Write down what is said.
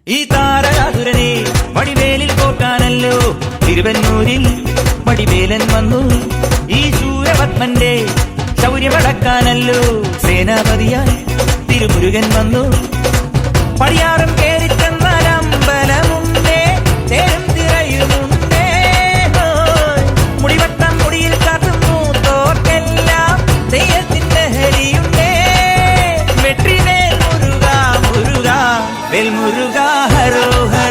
ഈ താരകാതുരനെ വടിവേലിൽ പോക്കാനല്ലോ തിരുവന്നൂരിൽ വടിവേലൻ വന്നു. ഈ ശൂരപത്മന്റെ ശൗര്യമടക്കാനല്ലോ സേനാപതിയായി തിരുമുരുകൻ വന്നു. പടിയാറും കേറിച്ചെന്നാൽ അമ്പലമുണ്ടേ, തേരും തിരയുമുണ്ടേ. മുടിവട്ടം മുടിയിൽ കാട്ടും മൂത്തോർക്കെല്ലാം തെയ്യത്തിന്റെ ഹരിയുണ്ടേ. വെട്രിവേൽ മുരുക മുരുക വേൽ മുരുക ഹരോഹര.